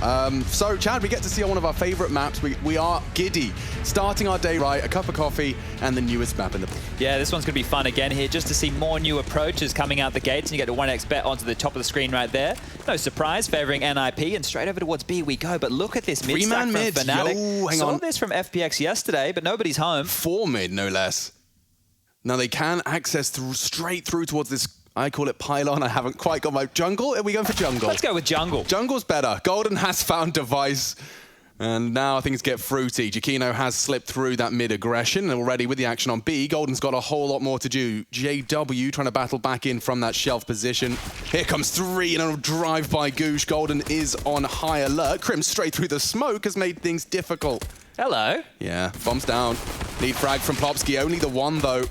So, Chad, we get to see on one of our favorite maps. We are giddy. Starting our day right, a cup of coffee, and the newest map in the... Yeah, this one's going to be fun again here, just to see more new approaches coming out the gates, and you get a 1x bet onto the top of the screen right there. No surprise, favoring NIP, and straight over towards B we go. But look at this mid stack from Fnatic. Yo, hang Saw on. this from FPX yesterday, but nobody's home. 4 mid, no less. Now, they can access straight through towards this... I call it pylon. I haven't quite got my jungle. Are we going for jungle? Let's go with jungle. Jungle's better. Golden has found device. And now things get fruity. Giacchino has slipped through that mid-aggression already with the action on B. Golden's got a whole lot more to do. JW trying to battle back in from that shelf position. Here comes 3 and a drive by Goosh. Golden is on high alert. Crim straight through the smoke has made things difficult. Hello. Yeah, bombs down. Lead frag from Plopsky. Only the one, though.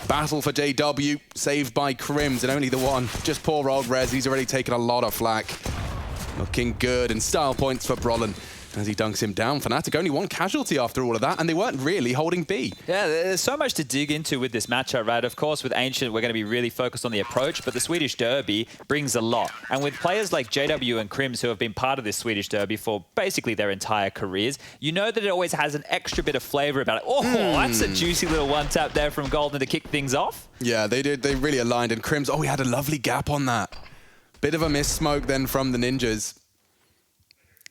Battle for JW, saved by Crims, and only the one. Just poor old Rez, he's already taken a lot of flack. Looking good, and style points for Brolin as he dunks him down. Fnatic only 1 casualty after all of that, and they weren't really holding B. Yeah, there's so much to dig into with this matchup, right? Of course, with Ancient, we're going to be really focused on the approach, but the Swedish Derby brings a lot. And with players like JW and Crims, who have been part of this Swedish Derby for basically their entire careers, you know that it always has an extra bit of flavor about it. Oh, that's a juicy little one-tap there from Golden to kick things off. Yeah, they did. They really aligned, and Crims, oh, he had a lovely gap on that. Bit of a miss smoke then from the Ninjas.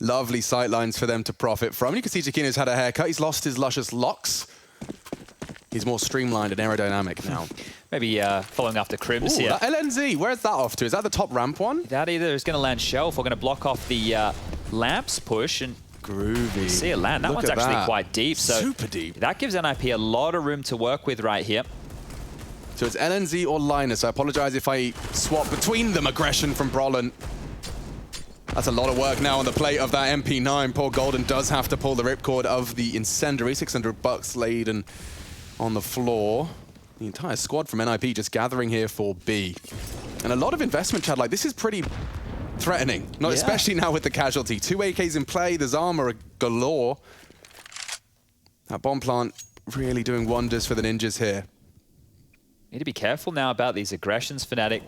Lovely sightlines for them to profit from. You can see Giacchino's had a haircut. He's lost his luscious locks. He's more streamlined and aerodynamic now. Maybe following after Crims here. That LNZ, where's that off to? Is that the top ramp one? That either is going to land shelf or going to block off the lamps push. And groovy. See it land. That one's actually quite deep. So super deep. That gives NIP a lot of room to work with right here. So it's LNZ or Linus. I apologize if I swap between them. Aggression from Brolin. That's a lot of work now on the plate of that MP9. Poor Golden does have to pull the ripcord of the Incendiary. $600 laden on the floor. The entire squad from NIP just gathering here for B. And a lot of investment, Chad. Like, this is pretty threatening. Not especially now with the casualty. 2 AKs in play. There's armor galore. That bomb plant really doing wonders for the Ninjas here. Need to be careful now about these aggressions, Fnatic.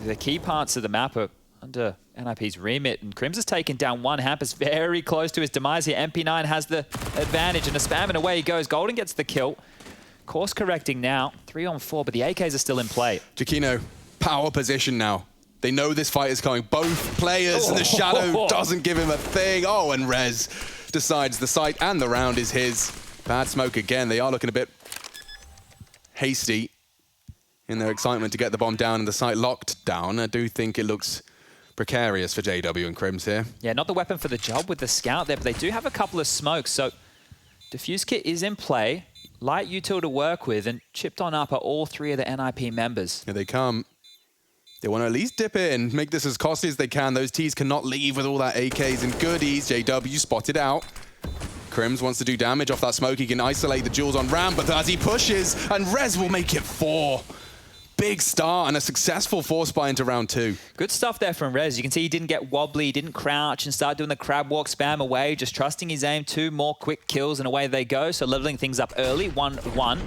The key parts of the map are under NIP's remit, and Crims has taken down one. Hampus very close to his demise here. MP9 has the advantage, and a spam, and away he goes. Golden gets the kill. Course correcting now. 3 on 4, but the AKs are still in play. Giacchino, power position now. They know this fight is coming. Both players, and the Shadow doesn't give him a thing. Oh, and Rez decides the site and the round is his. Bad smoke again. They are looking a bit hasty in their excitement to get the bomb down and the site locked down. I do think it looks precarious for JW and Crims here. Yeah, not the weapon for the job with the scout there, but they do have a couple of smokes. So Diffuse Kit is in play, light util to work with, and chipped on up are all 3 of the NIP members. Here they come. They want to at least dip in, make this as costly as they can. Those Ts cannot leave with all that AKs and goodies. JW spotted out. Crims wants to do damage off that smoke. He can isolate the jewels on Ram, but as he pushes, and Rez will make it 4. Big start and a successful force buy into round 2. Good stuff there from Rez. You can see he didn't get wobbly, he didn't crouch and start doing the crab walk spam away, just trusting his aim. 2 more quick kills and away they go. So leveling things up early, 1-1.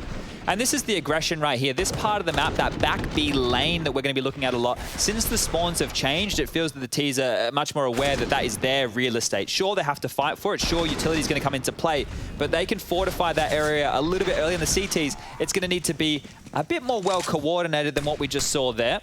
And this is the aggression right here. This part of the map, that back B lane that we're going to be looking at a lot. Since the spawns have changed, it feels that the Ts are much more aware that that is their real estate. Sure, they have to fight for it. Sure, utility is going to come into play, but they can fortify that area a little bit early in the CTs. It's going to need to be a bit more well coordinated than what we just saw there.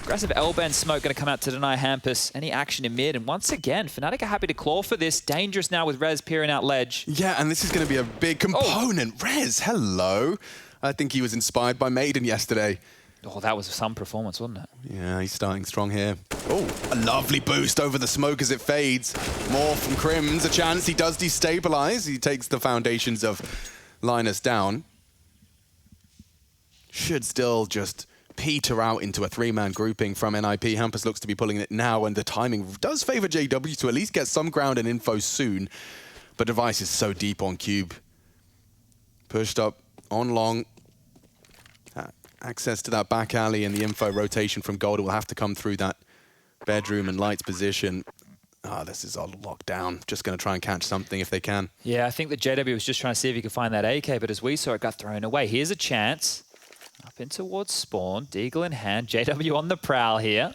Aggressive L-bend smoke going to come out to deny Hampus any action in mid. And once again, Fnatic are happy to claw for this. Dangerous now with Rez peering out ledge. Yeah, and this is going to be a big component. Rez, hello. I think he was inspired by Maiden yesterday. Oh, that was some performance, wasn't it? Yeah, he's starting strong here. Oh, a lovely boost over the smoke as it fades. More from Crims, a chance. He does destabilize. He takes the foundations of Linus down. Should still just peter out into a 3-man grouping from NIP. Hampus looks to be pulling it now, and the timing does favor JW to at least get some ground and info soon. But Device is so deep on Cube. Pushed up on long. Access to that back alley and the info rotation from Gold will have to come through that bedroom and lights position. This is all locked down. Just going to try and catch something if they can. Yeah, I think that JW was just trying to see if he could find that AK, but as we saw, it got thrown away. Here's a chance. Up in towards spawn, Deagle in hand, JW on the prowl here.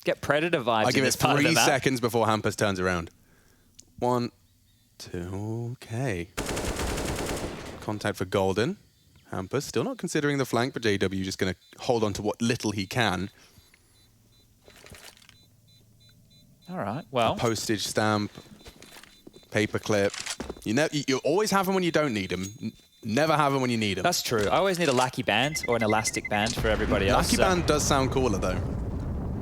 Get Predator vibes. I give it 3 seconds before Hampus turns around. 1, 2, okay. Contact for Golden. Hampus still not considering the flank, but JW just going to hold on to what little he can. All right, well. A postage stamp, paperclip. You always have them when you don't need them. Never have them when you need them. That's true. I always need a lackey band or an elastic band for everybody else. Lackey band does sound cooler, though.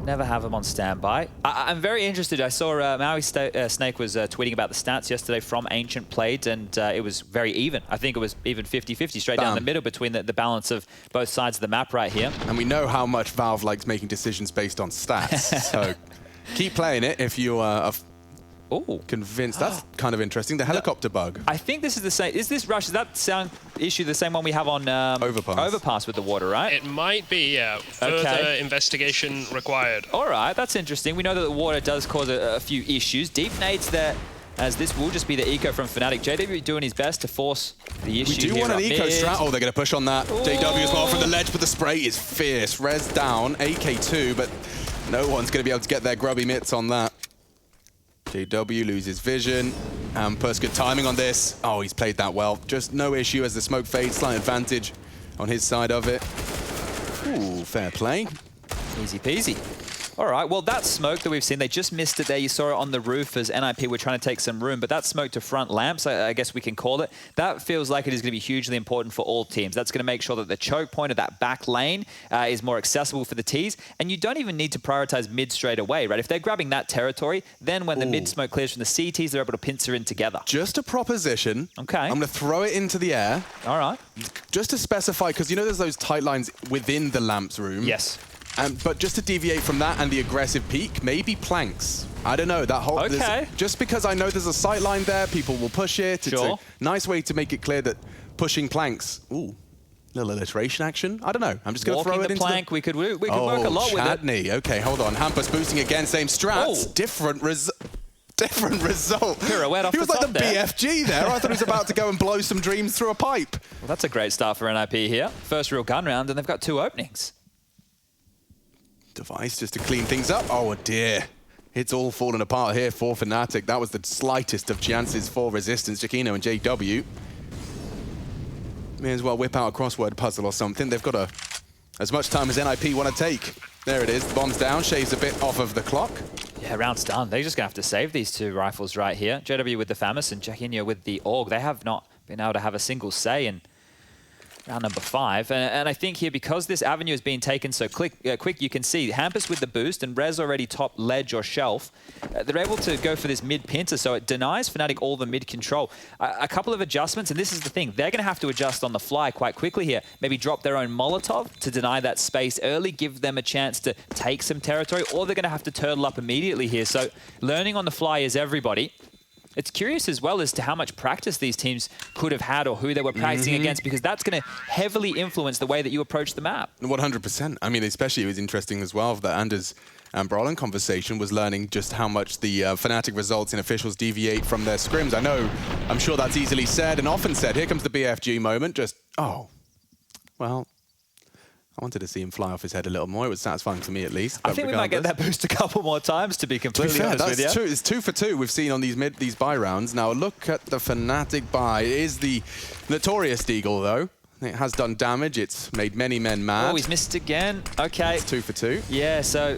Never have them on standby. I'm very interested. I saw Maui Snake was tweeting about the stats yesterday from Ancient Plate, and it was very even. I think it was even 50-50, straight down the middle between the balance of both sides of the map right here. And we know how much Valve likes making decisions based on stats, so keep playing it if you are convinced. That's kind of interesting. The helicopter bug. I think this is the same. Is this Rush? Is that sound issue the same one we have on Overpass with the water, right? It might be, yeah. Further investigation required. All right, that's interesting. We know that the water does cause a few issues. Deep nades there, as this will just be the eco from Fnatic. JW doing his best to force the issue here. We do want an eco strat. Oh, they're going to push on that. Ooh. JW as well from the ledge, but the spray is fierce. Res down, AK2, but no one's going to be able to get their grubby mitts on that. JW loses vision. Hampus, good timing on this. Oh, he's played that well. Just no issue as the smoke fades. Slight advantage on his side of it. Ooh, fair play. Easy peasy. All right, well, that smoke that we've seen, they just missed it there. You saw it on the roof as NIP were trying to take some room, but that smoke to front lamps, I guess we can call it, that feels like it is going to be hugely important for all teams. That's going to make sure that the choke point of that back lane is more accessible for the Ts, and you don't even need to prioritize mid straight away, right? If they're grabbing that territory, then when the mid smoke clears from the CTs, they're able to pincer in together. Just a proposition. Okay. I'm going to throw it into the air. All right. Just to specify, because you know there's those tight lines within the lamps room. Yes. But just to deviate from that and the aggressive peak, maybe planks. I don't know, that whole... Okay. Just because I know there's a sight line there, people will push it. Sure. It's a nice way to make it clear that pushing planks... Ooh, little alliteration action? I don't know. I'm just going to throw it into plank, we could work a lot with it. Okay, hold on. Hampus boosting again, same strats. Oh. Different result. Pirouette off he was the like top the there. BFG there. I thought he was about to go and blow some dreams through a pipe. Well, that's a great start for NIP here. First real gun round, and they've got 2 openings. Device just to clean things up. Oh dear. It's all falling apart here for Fnatic. That was the slightest of chances for resistance. Giacchino and JW. May as well whip out a crossword puzzle or something. They've got as much time as NIP want to take. There it is. The bomb's down. Shaves a bit off of the clock. Yeah, round's done. They're just going to have to save these 2 rifles right here. JW with the FAMAS and Giacchino with the AUG. They have not been able to have a single say in round number 5. And I think here, because this avenue is being taken so quick, you can see Hampus with the boost and Rez already top ledge or shelf. They're able to go for this mid pincer, so it denies Fnatic all the mid control. A couple of adjustments, and this is the thing, they're going to have to adjust on the fly quite quickly here. Maybe drop their own Molotov to deny that space early, give them a chance to take some territory, or they're going to have to turtle up immediately here. So learning on the fly is everybody. It's curious as well as to how much practice these teams could have had or who they were practicing against, because that's going to heavily influence the way that you approach the map. 100%. I mean, especially it was interesting as well that Anders and Brolin conversation was learning just how much the Fnatic results in officials deviate from their scrims. I'm sure that's easily said and often said. Here comes the BFG moment. Just, oh, well, I wanted to see him fly off his head a little more. It was satisfying to me, at least. I think we might get that boost a couple more times, to be completely honest with you. That's true. It's 2 for 2 we've seen on these buy rounds. Now, look at the Fnatic buy. It is the notorious Deagle, though. It has done damage. It's made many men mad. Oh, he's missed again. Okay. It's 2 for 2. Yeah, so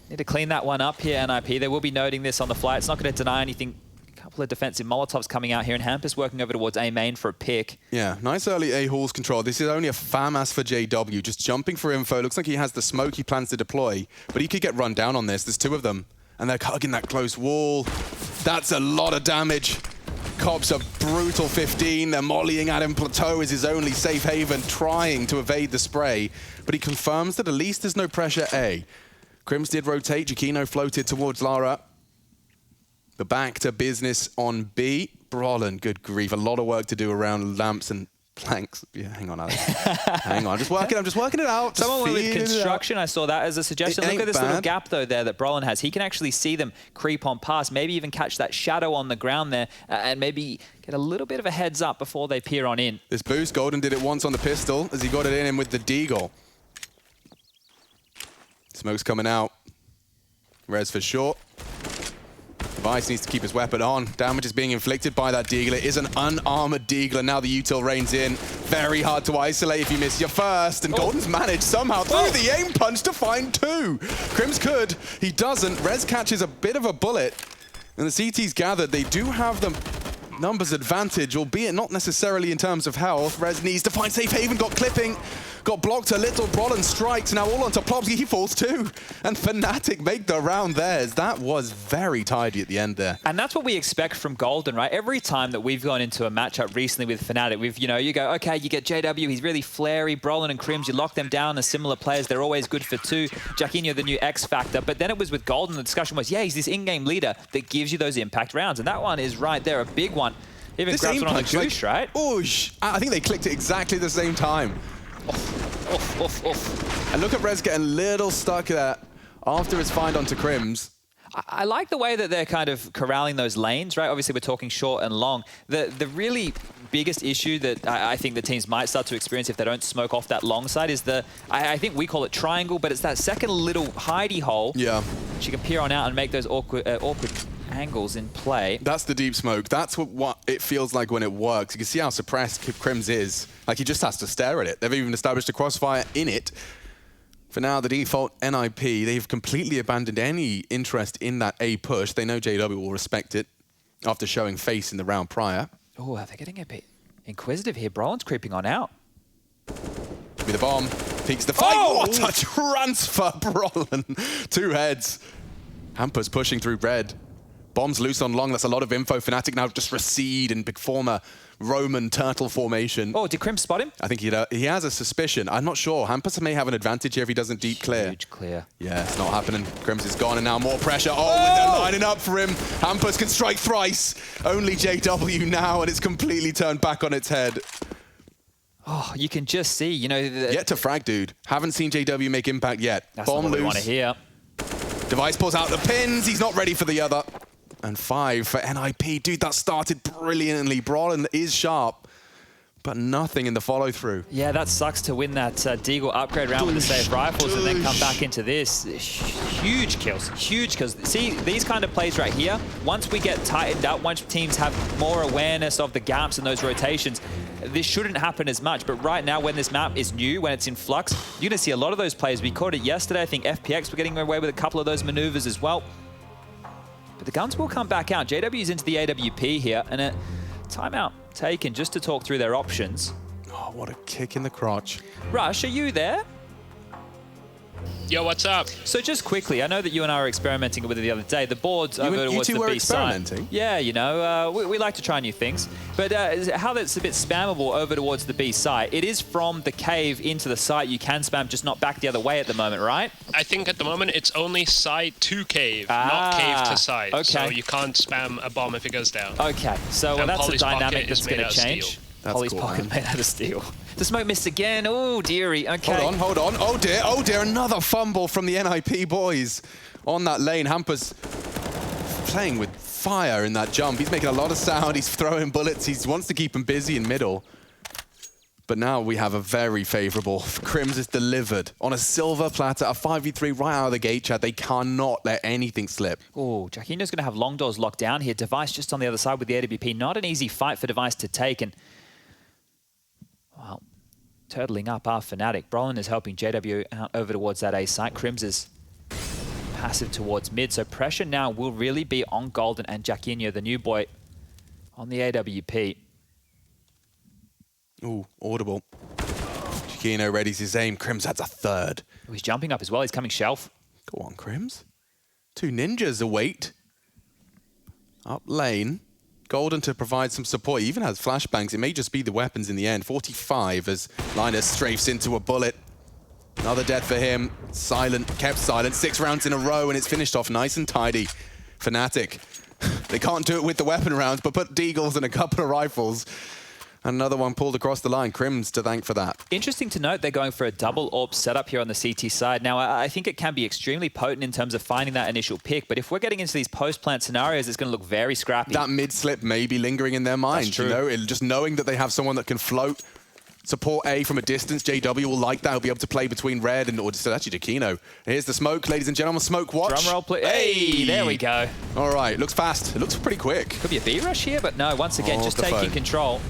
need to clean that one up here, NIP. They will be noting this on the fly. It's not going to deny anything. Couple of defensive Molotovs coming out here, and Hampus working over towards A main for a pick. Yeah, nice early A halls control. This is only a FAMAS for JW, just jumping for info. Looks like he has the smoke he plans to deploy, but he could get run down on this. There's 2 of them, and they're hugging that close wall. That's a lot of damage. Cops a brutal 15. They're mollying at him. Plateau is his only safe haven, trying to evade the spray, but he confirms that at least there's no pressure A. Crims did rotate. Giacchino floated towards Lara. But back to business on B. Brolin, good grief. A lot of work to do around lamps and planks. Yeah, hang on, Alex. Hang on. I'm just working it out. Someone with construction, I saw that as a suggestion. Look at this little gap, though, there that Brolin has. He can actually see them creep on past, maybe even catch that shadow on the ground there, and maybe get a little bit of a heads up before they peer on in. This boost, Golden did it once on the pistol as he got it in him with the Deagle. Smoke's coming out. Rez for short. Device needs to keep his weapon on. Damage is being inflicted by that Deagler. It is an unarmored Deagler. Now the util reigns in. Very hard to isolate if you miss your first. And Golden's managed somehow through the aim punch to find 2. Crims could. He doesn't. Rez catches a bit of a bullet. And the CT's gathered. They do have the numbers advantage, albeit not necessarily in terms of health. Rez needs to find safe haven. Got clipping. Got blocked a little. Brolin strikes. Now all onto Plopsky. He falls too. And Fnatic make the round theirs. That was very tidy at the end there. And that's what we expect from Golden, right? Every time that we've gone into a matchup recently with Fnatic, we've, you go, okay, you get JW, he's really flary. Brolin and Crims, you lock them down as similar players. They're always good for 2. Jacquinho, the new X factor. But then it was with Golden, the discussion was, yeah, he's this in-game leader that gives you those impact rounds. And that one is right there, a big one. Even This grabs aim one on the punch, goosh, right? Oosh. I think they clicked at exactly the same time. And look at Rez getting a little stuck there after his find onto Crims. I like the way that they're kind of corralling those lanes, right? Obviously, we're talking short and long. The really biggest issue that I think the teams might start to experience if they don't smoke off that long side is I think we call it triangle, but it's that second little hidey hole. Yeah. Which you can peer on out and make those awkward angles in play. That's the deep smoke. That's what it feels like when it works. You can see how suppressed Crims is. Like, he just has to stare at it. They've even established a crossfire in it. For now, the default NIP, they've completely abandoned any interest in that A push. They know JW will respect it after showing face in the round prior. Oh, they're getting a bit inquisitive here. Brolin's creeping on out. With a bomb, peeks the fight. Oh! What a transfer, Brolin. 2 heads. Hampus pushing through red. Bombs loose on long. That's a lot of info. Fnatic now just recede in big former Roman turtle formation. Oh, did Crims spot him? I think he has a suspicion. I'm not sure. Hampus may have an advantage here if he doesn't deep clear. Huge clear. Yeah, it's not happening. Crims is gone and now more pressure. Oh, and they're lining up for him. Hampus can strike thrice. Only JW now, and it's completely turned back on its head. Oh, you can just see, Yet to frag, dude. Haven't seen JW make impact yet. That's Bomb not what loose. we want to hear. Device pulls out the pins. He's not ready for the other. And 5 for NIP. Dude, that started brilliantly. Brolin is sharp, but nothing in the follow-through. Yeah, that sucks to win that Deagle upgrade round with the safe rifles and then come back into this. Huge kills, huge kills. See, these kind of plays right here, once we get tightened up, once teams have more awareness of the gaps and those rotations, this shouldn't happen as much. But right now, when this map is new, when it's in flux, you're going to see a lot of those plays. We caught it yesterday. I think FPX were getting away with a couple of those maneuvers as well. But the guns will come back out. JW's into the AWP here, and a timeout taken just to talk through their options. Oh, what a kick in the crotch. Rush, are you there? Yo, what's up? So just quickly, I know that you and I were experimenting with it the other day. The boards over towards the B side. Yeah, we like to try new things. But how that's a bit spammable over towards the B site, it is from the cave into the site. You can spam, just not back the other way at the moment, right? I think at the moment it's only side to cave, not cave to side. Okay. So you can't spam a bomb if it goes down. Okay, so well, that's a dynamic that's going to change. Holly's cool, pocket made out of steel. The smoke missed again. Oh, dearie. Okay. Hold on. Oh, dear. Another fumble from the NIP boys on that lane. Hampus playing with fire in that jump. He's making a lot of sound. He's throwing bullets. He wants to keep them busy in middle. But now we have a very favorable. Crims is delivered on a silver platter, a 5v3 right out of the gate, Chad. They cannot let anything slip. Oh, Jacquinho's going to have long doors locked down here. Device just on the other side with the AWP. Not an easy fight for Device to take. And well, turtling up our Fnatic. Brolin is helping JW out over towards that A site. Crims is passive towards mid. So pressure now will really be on Golden and Jacquinho, the new boy, on the AWP. Ooh, audible. Jacquinho readies his aim. Crims adds a third. Oh, he's jumping up as well. He's coming shelf. Go on, Crims. 2 ninjas await. Up lane. Golden to provide some support. He even has flashbangs. It may just be the weapons in the end. 45 as Linus strafes into a bullet. Another death for him. Silent, kept silent. 6 rounds in a row, and it's finished off nice and tidy. Fnatic. They can't do it with the weapon rounds, but put deagles and a couple of rifles. Another one pulled across the line. Crims to thank for that. Interesting to note they're going for a double AWP setup here on the CT side. Now, I think it can be extremely potent in terms of finding that initial pick, but if we're getting into these post-plant scenarios, it's going to look very scrappy. That mid-slip may be lingering in their minds, you know? Just knowing that they have someone that can float support A from a distance. JW will like that. He'll be able to play between red and, or so actually Jakino. Here's the smoke, ladies and gentlemen. Smoke watch. Drum roll, please. Hey, there we go. All right, looks fast. It looks pretty quick. Could be a B rush here, but no, once again, just taking phone. control.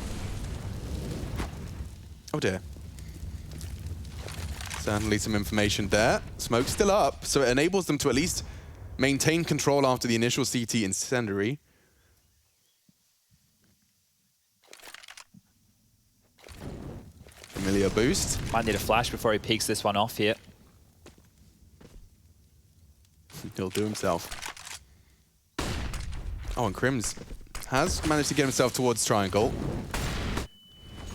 Oh dear. Certainly some information there. Smoke's still up, so it enables them to at least maintain control after the initial CT incendiary. Familiar boost. Might need a flash before he peeks this one off here. He'll do himself. Oh, and Crims has managed to get himself towards triangle.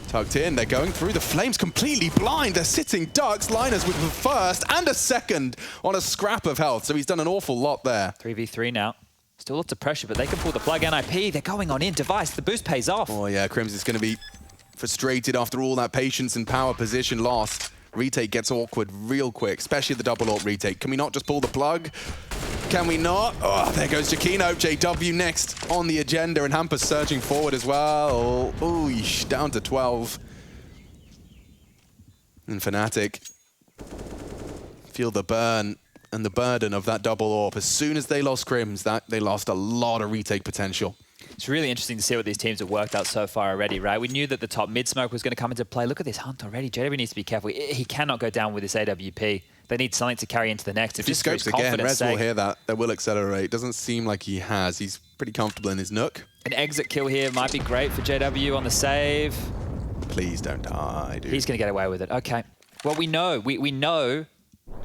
Tucked in, they're going through. The Flames completely blind. They're sitting ducks. Linus with the first and a second on a scrap of health. So he's done an awful lot there. 3v3 now. Still lots of pressure, but they can pull the plug. NIP, they're going on in. Device, the boost pays off. Oh yeah, Crims is going to be frustrated after all that patience and power position lost. Retake gets awkward real quick, especially the double AWP retake. Can we not just pull the plug? Can we not? Oh, there goes Jakino. JW next on the agenda, and Hampus surging forward as well. Ooh, down to 12. And Fnatic feel the burn and the burden of that double AWP. As soon as they lost Crims, they lost a lot of retake potential. It's really interesting to see what these teams have worked out so far already, right? We knew that the top mid smoke was going to come into play. Look at this hunt already. JW needs to be careful. He cannot go down with this AWP. They need something to carry into the next. If he scopes again, Rez will hear that. That will accelerate. Doesn't seem like he has. He's pretty comfortable in his nook. An exit kill here might be great for JW on the save. Please don't die, dude. He's going to get away with it. Okay. Well, we know. We know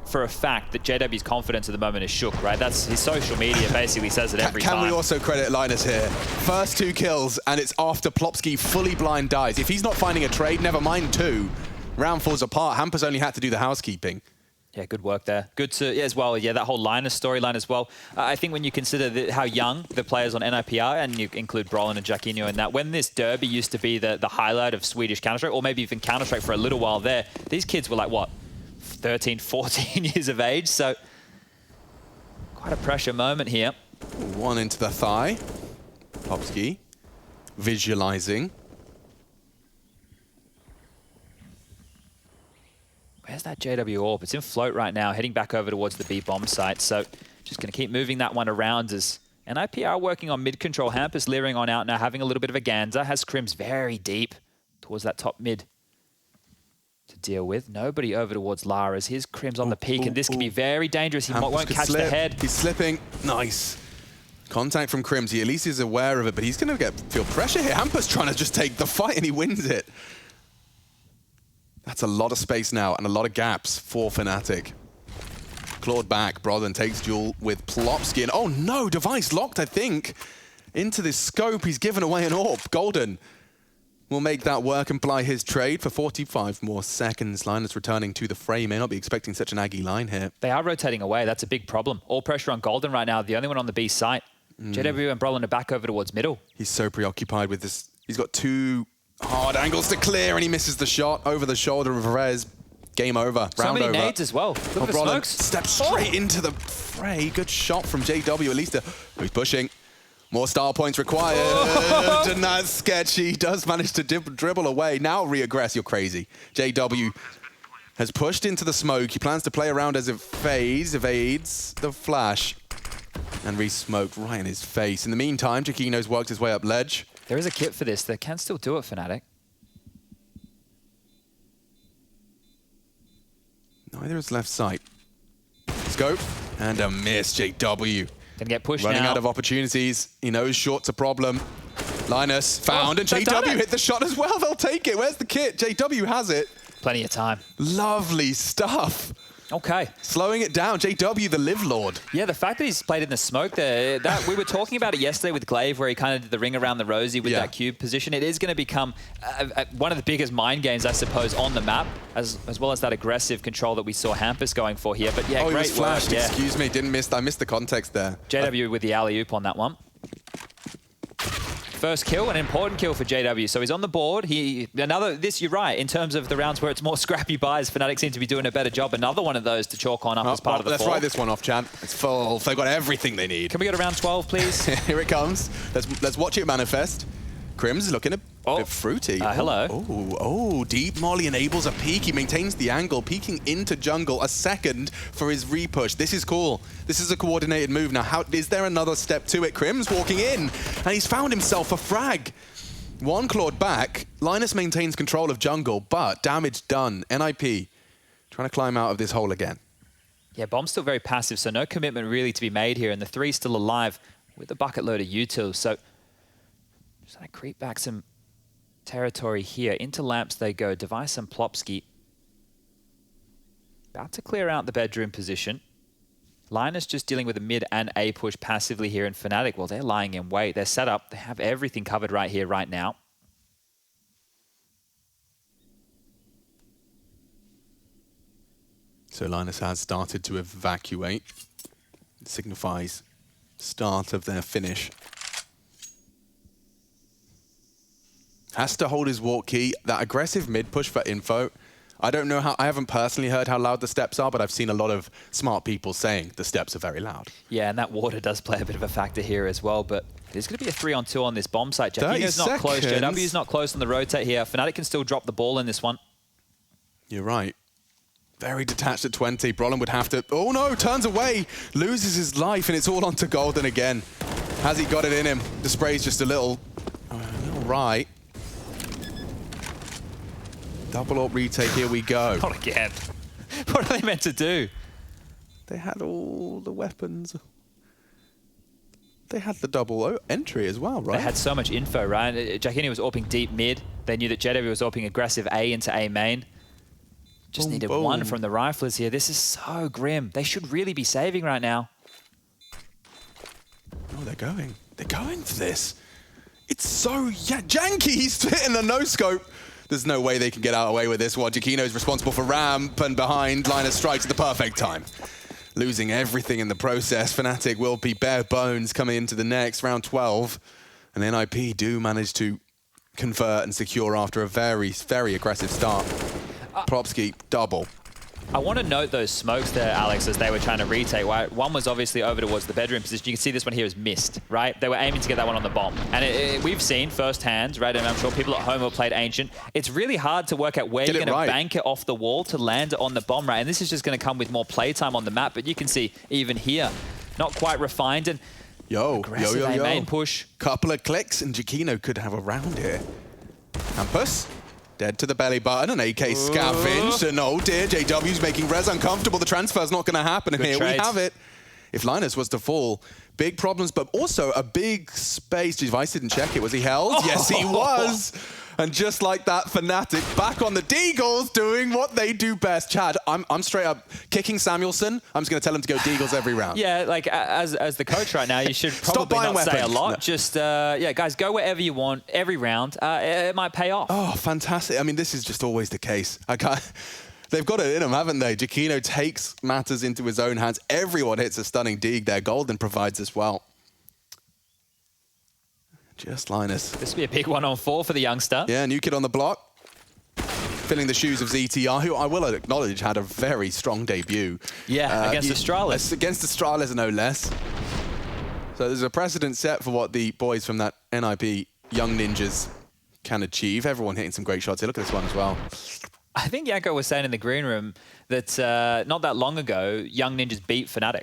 for a fact that JW's confidence at the moment is shook, right? That's his social media basically says it every time. Can we also credit Linus here? First 2 kills, and it's after Plopsky fully blind dies. If he's not finding a trade, never mind 2. Round falls apart. Hampus only had to do the housekeeping. Yeah, good work there. Good to, yeah, as well, yeah, that whole Linus storyline as well. I think when you consider how young the players on NIP are, and you include Brolin and Jakino in that, when this derby used to be the highlight of Swedish Counter-Strike, or maybe even Counter-Strike for a little while there, these kids were like, what, 13, 14 years of age, so quite a pressure moment here. One into the thigh. Plopsky visualizing. Where's that JW AWP? It's in float right now, heading back over towards the B bomb site, so just going to keep moving that one around as NIP are working on mid control. Hampus leering on out now, having a little bit of a Ganza, has Crims very deep towards that top mid to deal with. Nobody over towards Lara's. Here's Crims on the peak, and this can be very dangerous. He won't catch the head. He's slipping. Nice. Contact from Crims. He at least is aware of it, but he's going to feel pressure here. Hampus trying to just take the fight, and he wins it. That's a lot of space now, and a lot of gaps for Fnatic. Clawed back. Brolin takes duel with Plopsky. Oh no, device locked, I think. Into this scope, he's given away an AWP. Golden will make that work and ply his trade for 45 more seconds. Linus returning to the fray. May not be expecting such an Aggie line here. They are rotating away. That's a big problem. All pressure on Golden right now. The only one on the B site. JW and Brolin are back over towards middle. He's so preoccupied with this. He's got 2 hard angles to clear, and he misses the shot over the shoulder of Rez. Game over. So many over. Nades as well. Look at the Brolin smokes. steps straight into the fray. Good shot from JW. At least he's pushing. More style points required. And that's sketchy. He does manage to dribble away. Now re-aggress. You're crazy. JW has pushed into the smoke. He plans to play around as it evades the flash. And re-smoked right in his face. In the meantime, Jakino's worked his way up ledge. There is a kit for this. They can still do it, Fnatic. Neither is left side. Scope and a miss. JW Gonna get pushed running now. out of opportunities. He knows short's a problem. Linus found, and JW hit the shot as well. They'll take it. Where's the kit? JW has it. Plenty of time. Lovely stuff. Okay. Slowing it down. JW, the Live Lord. Yeah, the fact that he's played in the smoke there, that we were talking about it yesterday with Glaive, where he kind of did the ring around the rosy with that cube position. It is going to become one of the biggest mind games, I suppose, on the map, as well as that aggressive control that we saw Hampus going for here. But yeah, great he was flashed. Yeah. Excuse me, I missed the context there. JW with the alley-oop on that one. First kill, an important kill for JW. So he's on the board. You're right, in terms of the rounds where it's more scrappy buys, Fnatic seem to be doing a better job. Another one of those to chalk on up as part of the Let's fall. write this one off, Chad. It's full. They've got everything they need. Can we go to round 12, please? Here it comes. Let's watch it manifest. Crims looking A bit fruity. Hello. Oh, deep molly enables a peek. He maintains the angle, peeking into jungle. A second for his repush. This is cool. This is a coordinated move. Now, how is there another step to it? Crim's walking in, and he's found himself a frag. One clawed back. Linus maintains control of jungle, but damage done. NIP trying to climb out of this hole again. Yeah, Bomb's still very passive, so no commitment really to be made here, and the 3's still alive with a bucket load of utils. So just trying to creep back some territory here. Into lamps they go. Device and Plopsky about to clear out the bedroom position. Linus just dealing with a mid and A push passively here in Fnatic. Well, they're lying in wait. They're set up. They have everything covered right here, right now. So Linus has started to evacuate. It signifies start of their finish. Has to hold his walk key. That aggressive mid push for info. I don't know how, I haven't personally heard how loud the steps are, but I've seen a lot of smart people saying the steps are very loud. Yeah, and that water does play a bit of a factor here as well, but there's going to be a 3-on-2 on this bomb site. Jakino's not close, JW's not close on the rotate here. Fnatic can still drop the ball in this one. You're right. Very detached at 20. Brolin would have to, oh no, turns away, loses his life, and it's all onto Golden again. Has he got it in him? The spray's just a little right. Double AWP retake, here we go. Not again. What are they meant to do? They had all the weapons. They had the double entry as well, right? They had so much info, right? Jakino was AWPing deep mid. They knew that JW was AWPing aggressive A into A main. Just boom, needed boom. one from the riflers here. This is so grim. They should really be saving right now. Oh, they're going. They're going for this. It's so janky. He's hitting the no-scope. There's no way they can get away with this one. Jakino's responsible for ramp, and behind, Linus strikes at the perfect time. Losing everything in the process. Fnatic will be bare bones coming into the next round 12. And NIP do manage to convert and secure after a very, very aggressive start. Plopsky, double. I want to note those smokes there, Alex, as they were trying to retake. Right? One was obviously over towards the bedroom position. You can see this one here is missed, right? They were aiming to get that one on the bomb. And we've seen firsthand, right? And I'm sure people at home have played Ancient. It's really hard to work out where you're going to bank it off the wall to land it on the bomb, right? And this is just going to come with more playtime on the map. But you can see even here, not quite refined. And aggressive main push. Couple of clicks and Jakino could have a round here. Campus. Dead to the belly button, an AK scavenged, and oh dear, JW's making Rez uncomfortable. The transfer's not going to happen, and here we have it. If Linus was to fall, big problems, but also a big space. Device didn't check it. Was he held? Oh. Yes, he was. And just like that, Fnatic back on the Deagles doing what they do best. Chad, I'm straight up kicking Samuelson. I'm just going to tell him to go Deagles every round. Yeah, like as the coach right now, you should probably not say a lot. No. Just, yeah, guys, go wherever you want every round. It might pay off. Oh, fantastic. I mean, this is just always the case. They've got it in them, haven't they? Jakino takes matters into his own hands. Everyone hits a stunning Deag there. Golden provides as well. Just Linus. This will be a big 1-on-4 for the youngster. Yeah, new kid on the block. Filling the shoes of ZTR, who I will acknowledge had a very strong debut. Yeah, against Astralis. Against Astralis, no less. So there's a precedent set for what the boys from that NIP Young Ninjas can achieve. Everyone hitting some great shots here. Look at this one as well. I think Yanko was saying in the green room that not that long ago, Young Ninjas beat Fnatic.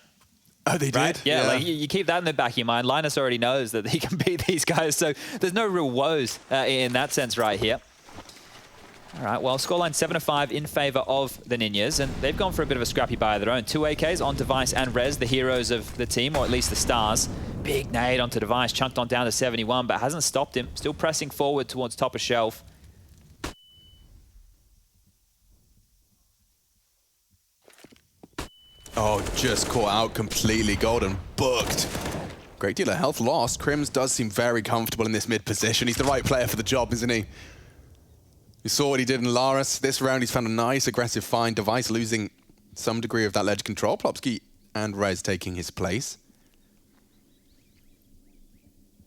Oh, they right? did? Yeah, like you keep that in the back of your mind. Linus already knows that he can beat these guys, so there's no real woes in that sense right here. All right, well, scoreline 7-5 in favor of the Ninjas, and they've gone for a bit of a scrappy buy of their own. 2 AKs on Device and Rez, the heroes of the team, or at least the stars. Big nade onto Device, chunked on down to 71, but hasn't stopped him. Still pressing forward towards top of shelf. Oh, just caught out completely. Golden booked. Great deal of health lost. Crims does seem very comfortable in this mid position. He's the right player for the job, isn't he? You saw what he did in Laris. This round, he's found a nice aggressive find. Device losing some degree of that ledge control. Plopsky and Rez taking his place.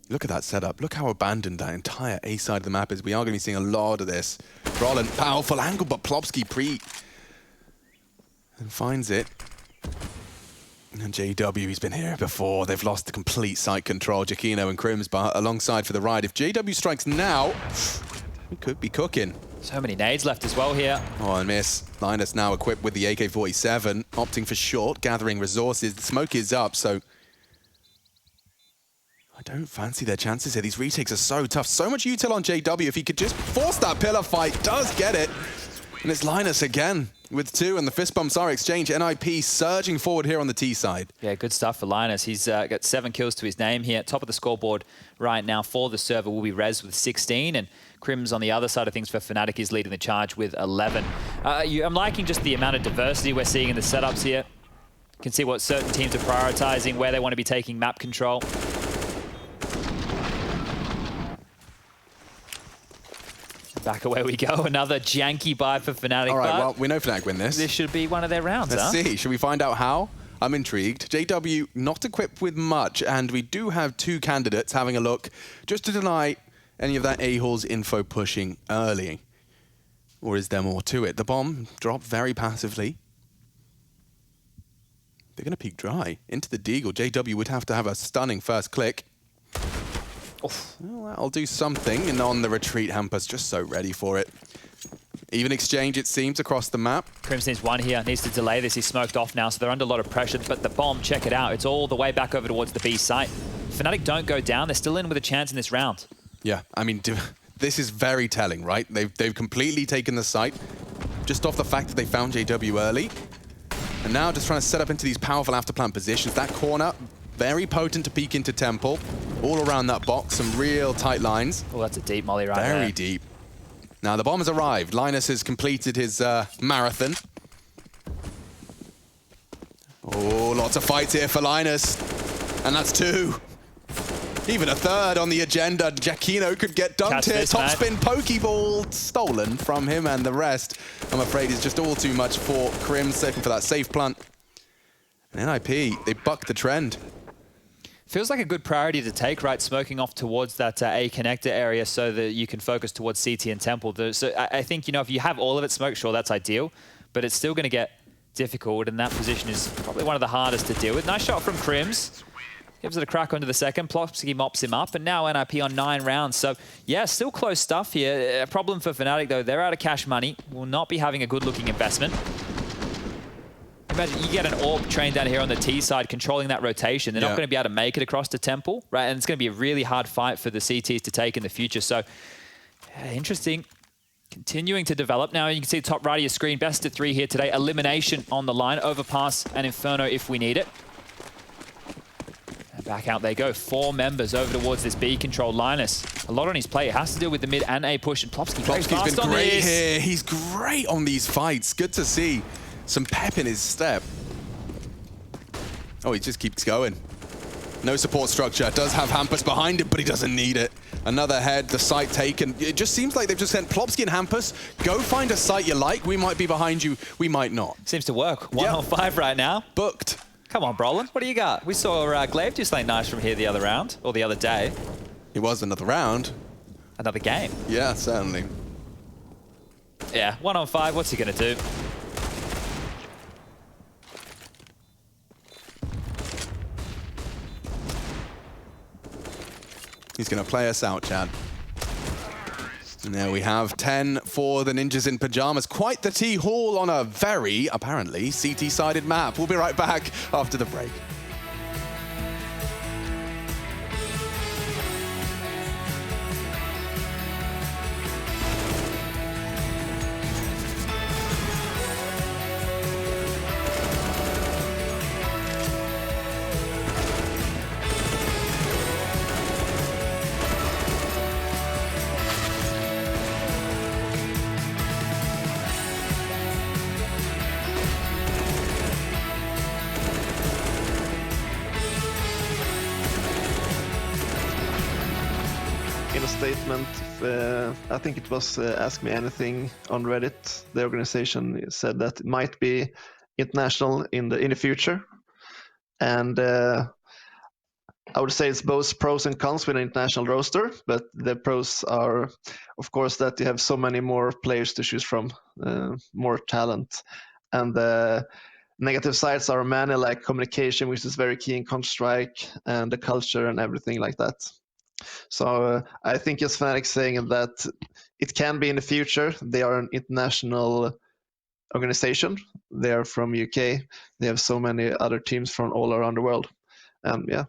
Look at that setup. Look how abandoned that entire A side of the map is. We are going to be seeing a lot of this. Brolin, powerful angle, but Plopsky and finds it. And JW, he's been here before. They've lost the complete site control. Giacchino and Crims alongside for the ride. If JW strikes now, we could be cooking. So many nades left as well here. Oh, and miss. Linus now equipped with the AK-47, opting for short, gathering resources. The smoke is up, so I don't fancy their chances here. These retakes are so tough. So much util on JW. If he could just force that pillar fight, does get it. And it's Linus again with 2, and the fist bumps are exchanged. NIP surging forward here on the T side. Yeah, good stuff for Linus. He's got 7 kills to his name here. Top of the scoreboard right now for the server will be Rez with 16, and Crims on the other side of things for Fnatic is leading the charge with 11. I'm liking just the amount of diversity we're seeing in the setups here. You can see what certain teams are prioritizing, where they want to be taking map control. Back away we go. Another janky buy for Fnatic. All right, well, we know Fnatic win this. This should be one of their rounds, Let's see. Should we find out how? I'm intrigued. JW not equipped with much, and we do have 2 candidates having a look just to deny any of that A-Hall's info pushing early. Or is there more to it? The bomb dropped very passively. They're going to peek dry into the Deagle. JW would have to have a stunning first click. Well, that'll do something, and on the retreat, Hampus just so ready for it. Even exchange, it seems, across the map. Crimson's one here, needs to delay this. He's smoked off now, so they're under a lot of pressure, but the bomb, check it out. It's all the way back over towards the B site. Fnatic don't go down. They're still in with a chance in this round. Yeah, I mean, this is very telling, right? They've completely taken the site just off the fact that they found JW early. And now just trying to set up into these powerful after-plant positions. That corner, very potent to peek into Temple. All around that box, some real tight lines. Oh, that's a deep molly right there. Very deep. Now the bomb has arrived. Linus has completed his marathon. Oh, lots of fights here for Linus. And that's 2. Even a 3rd on the agenda. Giacchino could get dunked here. Top spin Pokeball stolen from him, and the rest, I'm afraid, is just all too much for Crims, searching for that safe plant. And NIP, they buck the trend. Feels like a good priority to take, right? Smoking off towards that A connector area so that you can focus towards CT and Temple. So I think, you know, if you have all of it smoked, sure, that's ideal. But it's still going to get difficult, and that position is probably one of the hardest to deal with. Nice shot from Crims. Gives it a crack onto the second. Plopsky mops him up, and now NIP on 9 rounds. So, yeah, still close stuff here. A problem for Fnatic, though. They're out of cash money. Will not be having a good-looking investment. Imagine you get an AWP train down here on the T side controlling that rotation. They're not going to be able to make it across to Temple, right? And it's going to be a really hard fight for the CTs to take in the future. So, interesting. Continuing to develop. Now, you can see the top right of your screen. Best of 3 here today. Elimination on the line. Overpass and Inferno if we need it. And back out they go. 4 members over towards this B control. Linus, a lot on his plate. It has to deal with the mid and A push. And Plopsky very fast been on great this. here. He's great on these fights. Good to see. Some pep in his step. Oh, he just keeps going. No support structure. Does have Hampus behind him, but he doesn't need it. Another head, the site taken. It just seems like they've just sent Plopsky and Hampus. Go find a site you like. We might be behind you. We might not. Seems to work. 1 on 5 right now. Booked. Come on, Brolin. What do you got? We saw Glaive do something nice from here the other round, or the other day. It was another round. Another game. Yeah, certainly. Yeah, 1 on 5. What's he going to do? He's going to play us out, Chad. And there we have 10 for the Ninjas in Pyjamas. Quite the T-Hall on a very, apparently, CT-sided map. We'll be right back after the break. In a statement, I think it was Ask Me Anything on Reddit, the organization said that it might be international in the future, and I would say it's both pros and cons with an international roster, but the pros are, of course, that you have so many more players to choose from, more talent, and negative sides are many, like communication, which is very key in Counter-Strike, and the culture and everything like that. So I think it's Fnatic saying that it can be in the future. They are an international organization. They are from UK. They have so many other teams from all around the world. And yeah.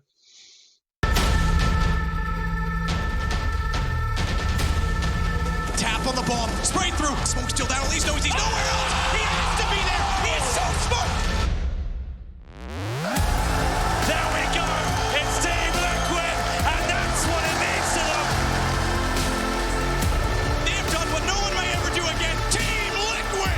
Tap on the bomb, spray through, smoke still down, at least knows he's nowhere else. He has to be there, he is so smart. There we go, it's Team Liquid, and that's what it means to them. They've done what no one may ever do again, Team Liquid.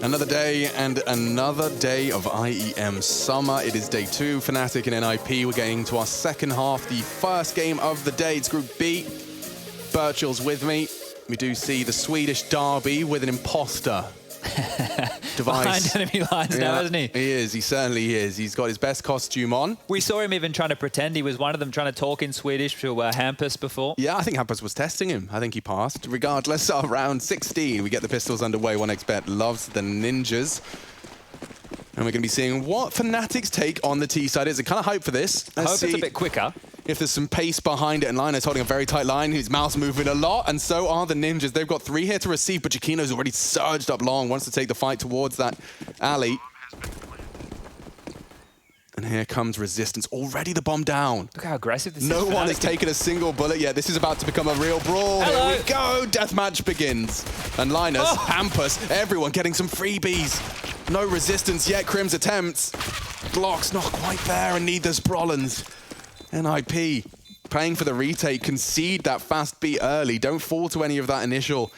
Another day and another day of IEM summer. It is day 2, Fnatic and NIP. We're getting to our second half, the first game of the day. It's Group B. Birchall's with me. We do see the Swedish derby with an imposter device. Behind enemy lines now, isn't he? He is, he certainly is. He's got his best costume on. We saw him even trying to pretend he was one of them, trying to talk in Swedish to Hampus before. Yeah, I think Hampus was testing him. I think he passed. Regardless, of round 16, we get the pistols underway. 1xBet loves the ninjas. And we're going to be seeing what Fnatic's take on the T side is. I'm kind of hyped for this. I hope it's a bit quicker. If there's some pace behind it, and Linus holding a very tight line, his mouse moving a lot, and so are the ninjas. They've got 3 here to receive, but Chiquino's already surged up long, wants to take the fight towards that alley. And here comes Resistance. Already the bomb down. Look how aggressive this is. No one has taken a single bullet yet. This is about to become a real brawl. Hello. Here we go. Deathmatch begins. And Linus, Hampus, everyone getting some freebies. No resistance yet. Crim's attempts. Glock's not quite there, and neither's Brollan's. NIP paying for the retake. Concede that fast beat early. Don't fall to any of that initial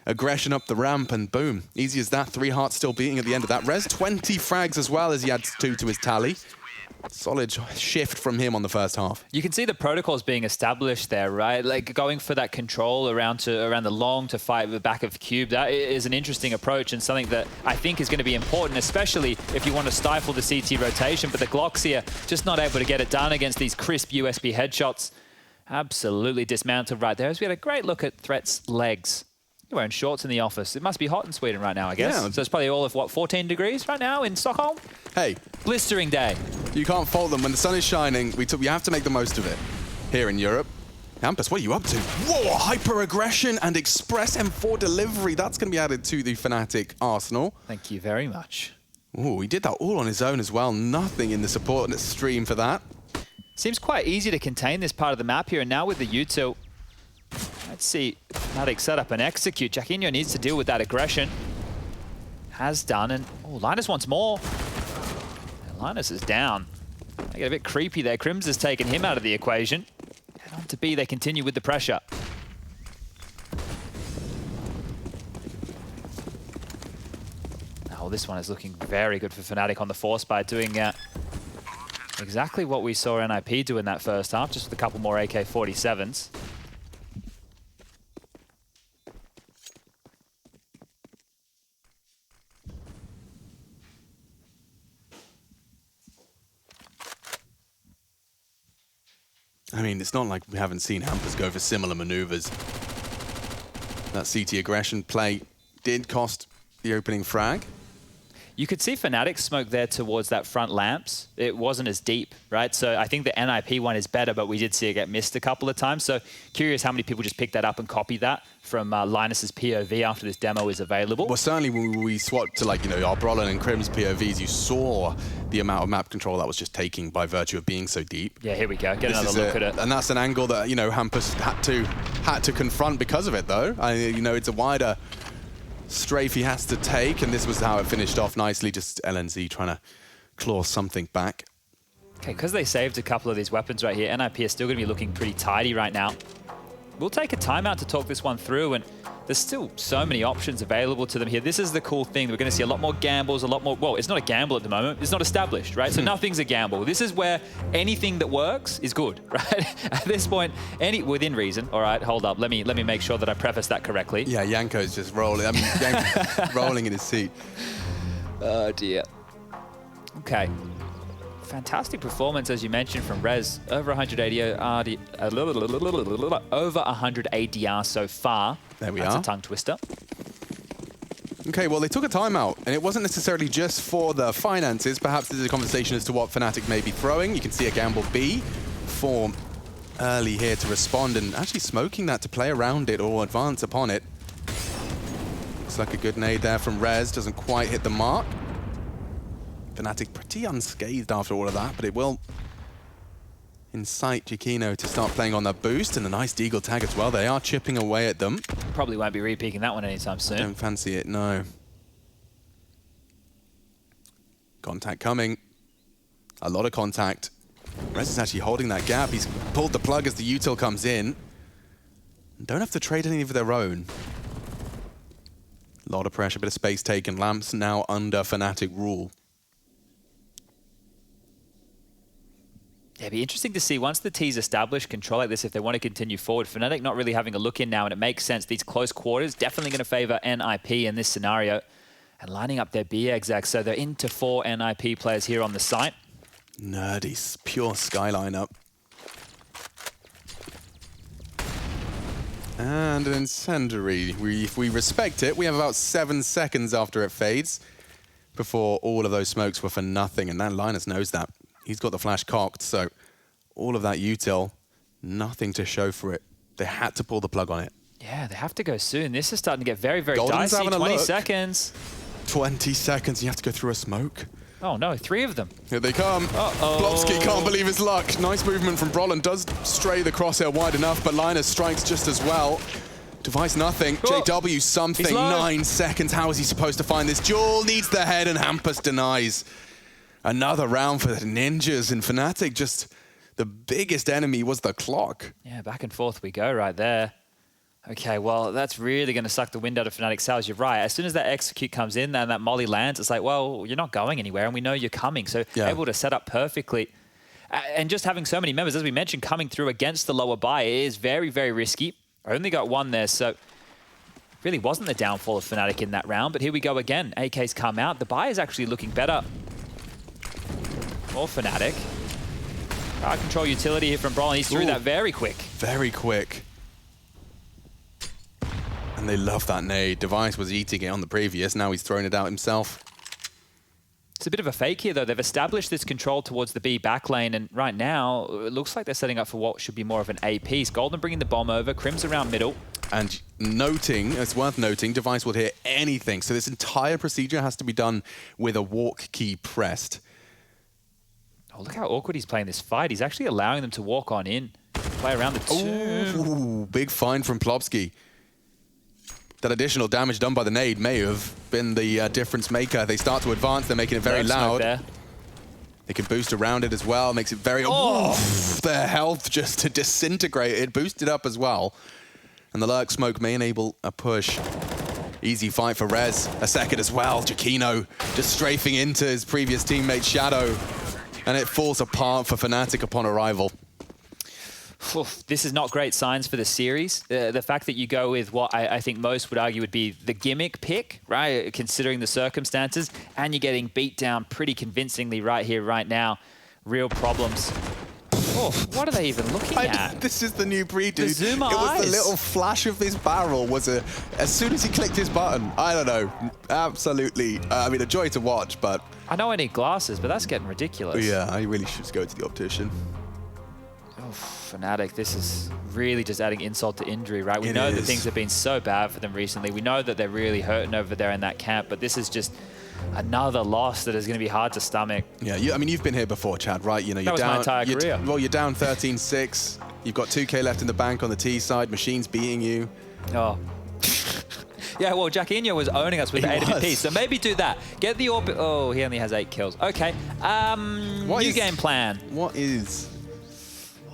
aggression up the ramp, and boom. Easy as that. 3 hearts still beating at the end of that. Res 20 frags as well as he adds 2 to his tally. Solid shift from him on the first half. You can see the protocols being established there, right? Like going for that control around the long to fight the back of Cube. That is an interesting approach and something that I think is going to be important, especially if you want to stifle the CT rotation. But the Glocks here just not able to get it done against these crisp USB headshots. Absolutely dismantled right there. As we had a great look at Threat's legs. You're wearing shorts in the office. It must be hot in Sweden right now, I guess. Yeah. So it's probably all of, what, 14 degrees right now in Stockholm? Hey. Blistering day. You can't fault them. When the sun is shining, we have to make the most of it. Here in Europe. Hampus, what are you up to? Whoa, hyper-aggression and express M4 delivery. That's going to be added to the Fnatic arsenal. Thank you very much. Ooh, he did that all on his own as well. Nothing in the support stream for that. Seems quite easy to contain this part of the map here. And now with the util, let's see Fnatic set up and execute. Jaquinho needs to deal with that aggression. Has done, and oh, Linus wants more. And Linus is down. They get a bit creepy there. Crims has taken him out of the equation. And on to B, they continue with the pressure. Oh, this one is looking very good for Fnatic on the force by doing exactly what we saw NIP do in that first half, just with a couple more AK-47s. I mean, it's not like we haven't seen Hampus go for similar maneuvers. That CT aggression play did cost the opening frag. You could see Fnatic smoke there towards that front lamps. It wasn't as deep, right? So I think the NIP one is better, but we did see it get missed a couple of times. So curious how many people just picked that up and copied that from Linus's POV after this demo is available. Well, certainly when we swapped to, like, you know, our Brolin and Crim's POVs, you saw the amount of map control that was just taking by virtue of being so deep. Yeah, here we go. Get another look at it. And that's an angle that, you know, Hampus had to confront because of it, though. You know, it's a wider strafe he has to take, and this was how it finished off nicely. Just LNZ trying to claw something back. Okay, because they saved a couple of these weapons right here, NIP is still going to be looking pretty tidy right now. We'll take a timeout to talk this one through, and there's still so many options available to them here. This is the cool thing. We're going to see a lot more gambles, a lot more... Well, it's not a gamble at the moment. It's not established, right? So nothing's a gamble. This is where anything that works is good, right? At this point, within reason. All right, hold up. Let me make sure that I preface that correctly. Yeah, Yanko's just rolling. I mean, Yanko's rolling in his seat. Oh, dear. Okay. Fantastic performance, as you mentioned, from Rez. Over 100 ADR so far. There we That's are. a tongue twister. Okay, well, they took a timeout, and it wasn't necessarily just for the finances. Perhaps there's a conversation as to what Fnatic may be throwing. You can see a gamble B form early here to respond, and actually smoking that to play around it or advance upon it. Looks like a good nade there from Rez. Doesn't quite hit the mark. Fnatic pretty unscathed after all of that, but it will incite Giacchino to start playing on that boost, and a nice Deagle tag as well. They are chipping away at them. Probably won't be re-peeking that one anytime soon. Don't fancy it, no. Contact coming. A lot of contact. Rez is actually holding that gap. He's pulled the plug as the util comes in. Don't have to trade any of their own. A lot of pressure, bit of space taken. Lamps now under Fnatic rule. Yeah, it'd be interesting to see once the T's establish control like this if they want to continue forward. Fnatic not really having a look in now, and it makes sense. These close quarters definitely going to favor NIP in this scenario. And lining up their B execs, so they're into 4 NIP players here on the site. Nerdy, pure skyline up. And an incendiary. If we respect it, we have about 7 seconds after it fades before all of those smokes were for nothing, and that Linus knows that. He's got the flash cocked, so all of that util, nothing to show for it. They had to pull the plug on it. Yeah, they have to go soon. This is starting to get very, very Golden's dicey. having a 20 look. seconds. 20 seconds, you have to go through a smoke. Oh no, 3 of them. Here they come. Blobsky can't believe his luck. Nice movement from Brolin. Does stray the crosshair wide enough, but Linus strikes just as well. Device nothing. JW something. 9 seconds. How is he supposed to find this? Jewel needs the head, and Hampus denies. Another round for the Ninjas, and Fnatic, just the biggest enemy was the clock. Yeah, back and forth we go right there. Okay, well, that's really going to suck the wind out of Fnatic sales. You're right. As soon as that execute comes in and that molly lands, it's like, well, you're not going anywhere, and we know you're coming. So able to set up perfectly. And just having so many members, as we mentioned, coming through against the lower buy is very, very risky. I only got 1 there, so really wasn't the downfall of Fnatic in that round. But here we go again. AK's come out. The buy is actually looking better. More Fnatic. Power control utility here from Brolin. He's through that very quick. Very quick. And they love that nade. Device was eating it on the previous. Now he's throwing it out himself. It's a bit of a fake here, though. They've established this control towards the B backline, and right now, it looks like they're setting up for what should be more of an A piece. Golden bringing the bomb over. Crim's around middle. And noting, it's worth noting, Device will hear anything. So this entire procedure has to be done with a walk key pressed. Oh, look how awkward he's playing this fight. He's actually allowing them to walk on in. Play around the tomb. Ooh, big find from Plopsky. That additional damage done by the nade may have been the difference maker. They start to advance. They're making it very loud. There. They can boost around it as well. Makes it very... their health just to disintegrate. It boosted up as well. And the lurk smoke may enable a push. Easy fight for Rez. A second as well. Giacchino just strafing into his previous teammate Shadow. And it falls apart for Fnatic upon arrival. This is not great signs for the series. The fact that you go with what I think most would argue would be the gimmick pick, right, considering the circumstances, and you're getting beat down pretty convincingly right here, right now. Real problems. Oh, what are they even looking at? This is the new breed, dude. The zoom it was eyes. the little flash of this barrel was as soon as he clicked his button, I don't know, absolutely, I mean, a joy to watch, but... I know I need glasses, but that's getting ridiculous. Yeah, I really should go to the optician. Oh, Fnatic, this is really just adding insult to injury, right? We know that things have been so bad for them recently. We know that they're really hurting over there in that camp, but this is just another loss that is going to be hard to stomach. Yeah, I mean, you've been here before, Chad, right? You know, That was my entire career. Well, you're down 13-6. You've got 2K left in the bank on the T side. Machine's beating you. Oh. Yeah, well, Jacquinho was owning us with the AWP, so maybe do that. Get the orbit. Oh, he only has 8 kills. Okay. New game plan. What is...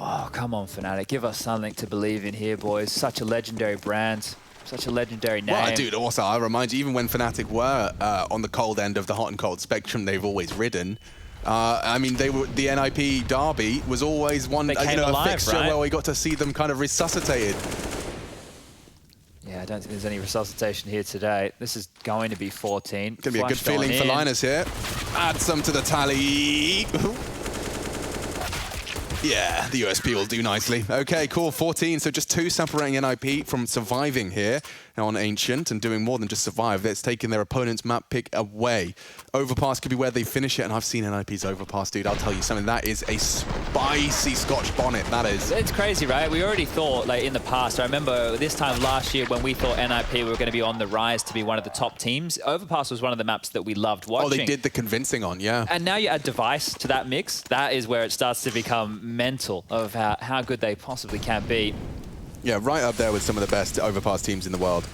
Oh, come on, Fnatic. Give us something to believe in here, boys. Such a legendary brand. Such a legendary name. Well, dude, also, I remind you, even when Fnatic were on the cold end of the hot and cold spectrum, they've always ridden. I mean, they were the NIP derby was always one, a fixture right? where we got to see them kind of resuscitated. Yeah, I don't think there's any resuscitation here today. This is going to be 14. Gonna be a good feeling for Linus here. Add some to the tally. Yeah, the USP will do nicely. Okay, cool, 14. So just 2 separating NIP from surviving here on Ancient and doing more than just survive. It's taking their opponent's map pick away. Overpass could be where they finish it, and I've seen NIP's overpass, dude. I'll tell you something, that is a spicy Scotch bonnet, that is. It's crazy, right? We already thought, like, in the past, I remember this time last year when we thought NIP were going to be on the rise to be one of the top teams. Overpass was one of the maps that we loved watching. Oh, they did the convincing on, yeah. And now you add Device to that mix. That is where it starts to become mental of how good they possibly can be. Yeah, right up there with some of the best overpass teams in the world.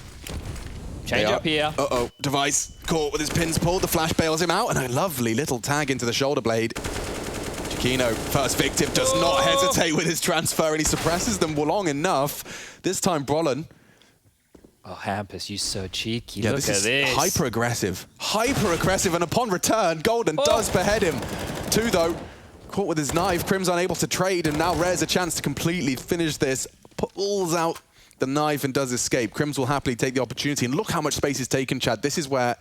Change up here. Uh-oh, Device caught with his pins pulled. The flash bails him out, and a lovely little tag into the shoulder blade. Jacquinho, first victim, does not hesitate with his transfer, and he suppresses them long enough. This time, Brolin. Oh, Hampus, you so cheeky. Yeah, Look at this. Hyper-aggressive. Hyper-aggressive, and upon return, Golden does behead him. 2, though. Caught with his knife. Crim's unable to trade, and now Rare's a chance to completely finish this. Pulls out the knife and does escape. Crims will happily take the opportunity, and look how much space is taken, Chad. This is where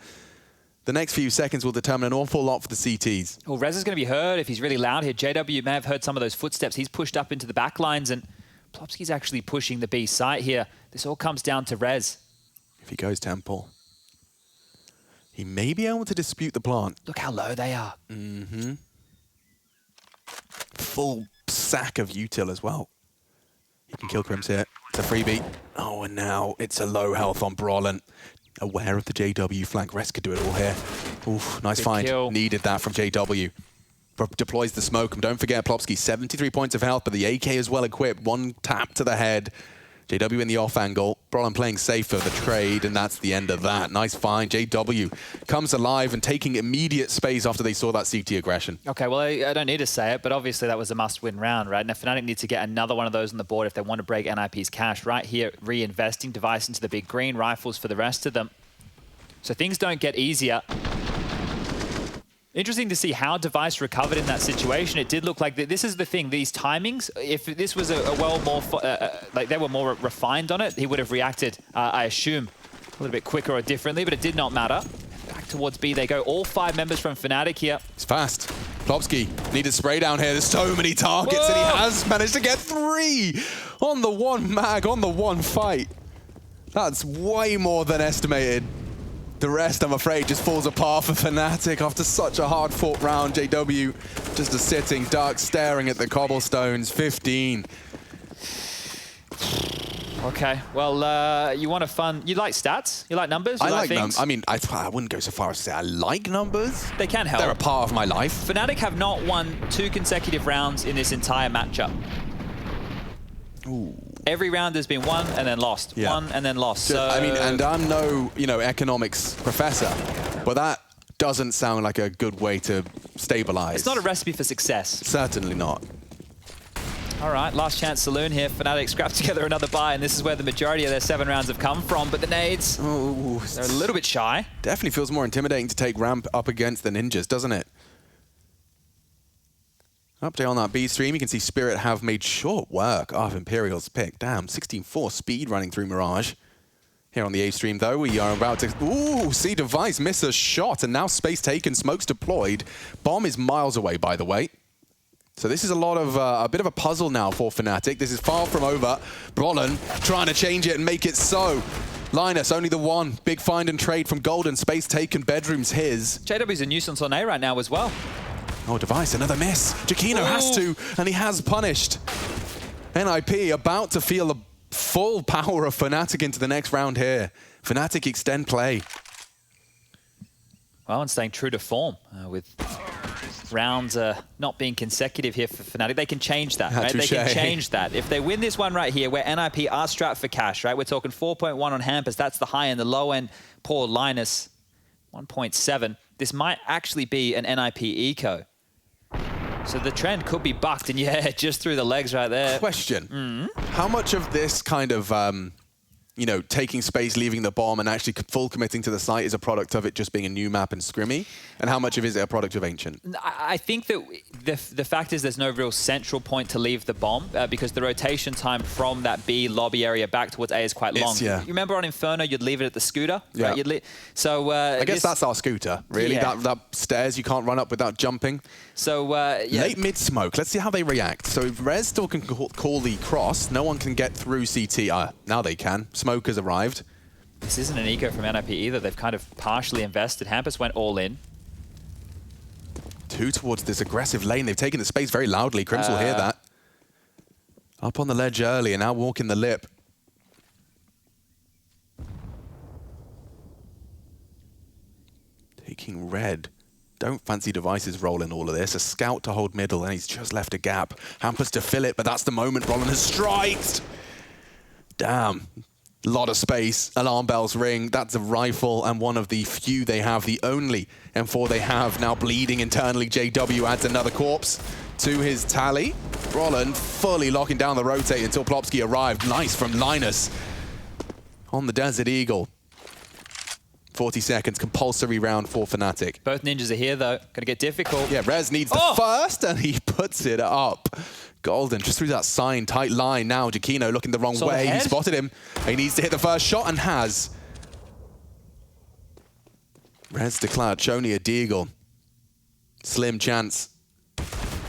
the next few seconds will determine an awful lot for the CTs. Well, Rez is going to be heard if he's really loud here. JW may have heard some of those footsteps. He's pushed up into the back lines, and Plopsky's actually pushing the B site here. This all comes down to Rez. If he goes Temple, he may be able to dispute the plant. Look how low they are. Mm-hmm. Full sack of util as well. He can kill Crims here. It's a freebie. Oh, and now it's a low health on Brolin. Aware of the JW flank. Rest could do it all here. Oof, nice find. Kill. Needed that from JW. Deploys the smoke. And don't forget, Plopsky, 73 points of health, but the AK is well equipped. 1 tap to the head. JW in the off angle. Brolin playing safe for the trade, and that's the end of that. Nice find. JW comes alive and taking immediate space after they saw that CT aggression. Okay, well, I don't need to say it, but obviously that was a must-win round, right? Now, Fnatic need to get another one of those on the board if they want to break NIP's cash. Right here, reinvesting Device into the big green, rifles for the rest of them. So things don't get easier. Interesting to see how Device recovered in that situation. It did look like this is the thing. These timings, if this was like they were more refined on it, he would have reacted, I assume, a little bit quicker or differently, but it did not matter. Back towards B they go. All 5 members from Fnatic here. It's fast. Plopsky needed spray down here. There's so many targets, and he has managed to get 3 on the 1 mag, on the 1 fight. That's way more than estimated. The rest, I'm afraid, just falls apart for Fnatic after such a hard-fought round. JW just a sitting duck staring at the cobblestones. 15. Okay, well, you want a fun... You like stats? You like numbers? You I like things? numbers. I mean, I wouldn't go so far as to say I like numbers. They can help. They're a part of my life. Fnatic have not won 2 consecutive rounds in this entire matchup. Ooh. Every round has been won and then lost. Yeah. Won and then lost. So, I mean, and I'm no, economics professor, but that doesn't sound like a good way to stabilize. It's not a recipe for success. Certainly not. All right, last chance saloon here. Fnatic scrapped together another buy, and this is where the majority of their 7 rounds have come from. But the nades, they're a little bit shy. Definitely feels more intimidating to take ramp up against the ninjas, doesn't it? Update on that B stream, you can see Spirit have made short work of Imperial's pick. Damn, 16-4 speed running through Mirage. Here on the A stream, though, we are about to... Ooh, see Device miss a shot, and now space taken, smokes deployed. Bomb is miles away, by the way. So this is a bit of a puzzle now for Fnatic. This is far from over. Brollan trying to change it and make it so. Linus, only the one. Big find and trade from Golden. Space taken, bedroom's his. JW's a nuisance on A right now as well. Oh, Device, another miss. Giacchino has to, and he has punished. NIP about to feel the full power of Fnatic into the next round here. Fnatic extend play. Well, and staying true to form with rounds not being consecutive here for Fnatic. They can change that, right? They can change that. If they win this one right here, where NIP are strapped for cash, right? We're talking 4.1 on Hampus. That's the high end. The low end, poor Linus, 1.7. This might actually be an NIP eco. So the trend could be bucked, and yeah, just through the legs right there. Question. How much of this kind of, you know, taking space, leaving the bomb, and actually full committing to the site is a product of it just being a new map and scrimmy? And how much of it is it a product of Ancient? I think that the fact is there's no real central point to leave the bomb because the rotation time from that B lobby area back towards A is quite long. Yeah. You remember on Inferno, you'd leave it at the scooter? Yeah. Right? So I guess that's our scooter, really. Yeah. That stairs you can't run up without jumping. So, yeah. Late mid-smoke. Let's see how they react. So if Rez still can call the cross, no one can get through CT. Now they can. Smoke has arrived. This isn't an eco from NIP either. They've kind of partially invested. Hampus went all in. Two towards this aggressive lane. They've taken the space very loudly. Crims will hear that. Up on the ledge early and now walking the lip. Taking red. Don't fancy Device's role in all of this. A scout to hold middle, and he's just left a gap. Hampus to fill it, but that's the moment Brollan has striked. Damn. Lot of space. Alarm bells ring. That's a rifle, and one of the few they have, the only M4 they have. Now bleeding internally. JW adds another corpse to his tally. Brollan fully locking down the rotate until Plopsky arrived. Nice from Linus on the Desert Eagle. 40 seconds, compulsory round for Fnatic. Both ninjas are here, though. Gonna get difficult. Yeah, Rez needs the first, and he puts it up. Golden just through that sign, tight line now. Giacchino looking the wrong way. He spotted him. He needs to hit the first shot and has. Rez declared Shoni a Deagle. Slim chance.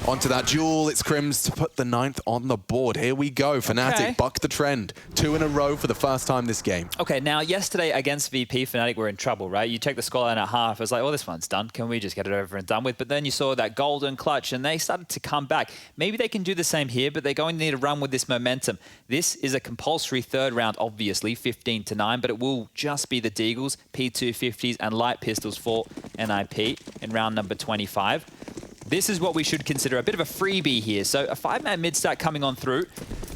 Onto that duel, it's Crims to put the 9th on the board. Here we go, Fnatic buck the trend. 2 in a row for the first time this game. Okay, now yesterday against VP, Fnatic were in trouble, right? You take the scoreline at half, it was like, oh, this one's done. Can we just get it over and done with? But then you saw that golden clutch and they started to come back. Maybe they can do the same here, but they're going to need to run with this momentum. This is a compulsory third round, obviously, 15-9, but it will just be the Deagles, P250s and light pistols for NIP in round number 25. This is what we should consider a bit of a freebie here. So a 5-man mid-stack coming on through.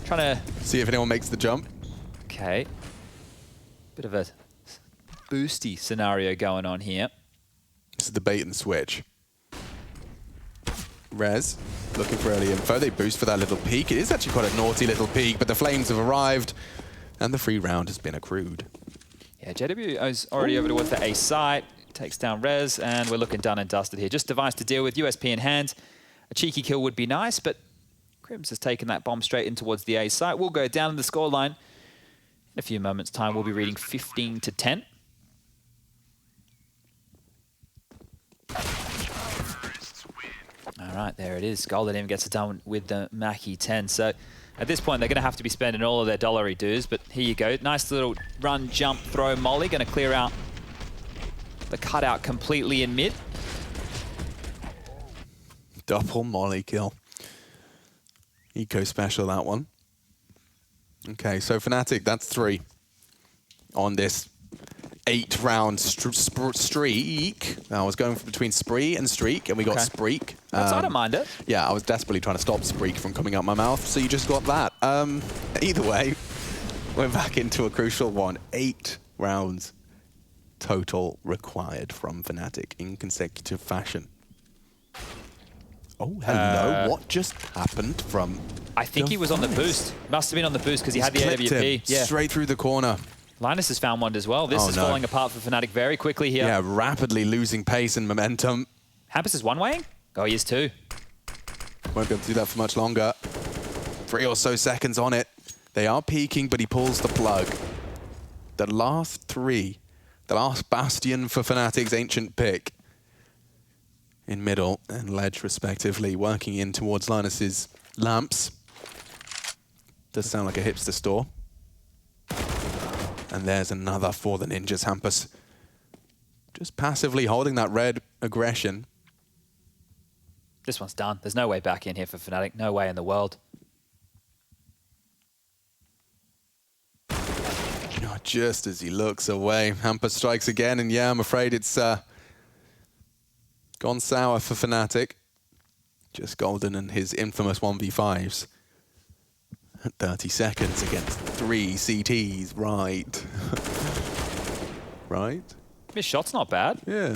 Trying to... see if anyone makes the jump. Okay. Bit of a boosty scenario going on here. This is the bait and switch. Rez looking for early info. They boost for that little peek. It is actually quite a naughty little peek, but the flames have arrived and the free round has been accrued. Yeah, JW is already over towards the A site. Takes down Rez, and we're looking done and dusted here. Just Device to deal with, USP in hand. A cheeky kill would be nice, but Crims has taken that bomb straight in towards the A site. We'll go down the scoreline. In a few moments' time, we'll be reading 15-10. All right, there it is. Golden even gets it done with the Mackie 10. So at this point, they're going to have to be spending all of their dollary dues, but here you go. Nice little run, jump, throw, molly. Going to clear out the cutout completely in mid. Double molly kill. Eco special, that one. Okay, so Fnatic, that's 3 on this 8-round streak. I was going between spree and streak, and we got Spreek. I don't mind it. Yeah, I was desperately trying to stop Spreek from coming out my mouth, so you just got that. Either way, we're back into a crucial one. 8 rounds total required from Fnatic in consecutive fashion. Oh, hello. What just happened from I think he was on the boost. Must have been on the boost because he had the AWP. Yeah. Straight through the corner. Linus has found one as well. This is falling apart for Fnatic very quickly here. Yeah, rapidly losing pace and momentum. Hampus is one-waying? Oh, he is too. Won't be able to do that for much longer. 3 or so seconds on it. They are peaking, but he pulls the plug. The last 3. The last bastion for Fnatic's Ancient pick in middle and ledge respectively, working in towards Linus's lamps. Does sound like a hipster store. And there's another for the Ninjas. Hampus just passively holding that red aggression. This one's done. There's no way back in here for Fnatic. No way in the world. Just as he looks away, Hampus strikes again, and yeah, I'm afraid it's gone sour for Fnatic. Just Golden and his infamous 1v5s. 30 seconds against 3 CTs, right? Right? His shot's not bad. Yeah.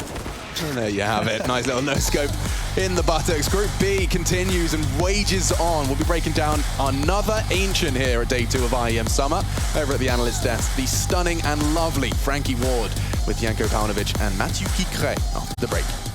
And there you have it. Nice little no-scope in the buttocks. Group B continues and wages on. We'll be breaking down another Ancient here at day 2 of IEM Summer. Over at the analyst desk, the stunning and lovely Frankie Ward with Janko Paunovic and Matthew Kikre after the break.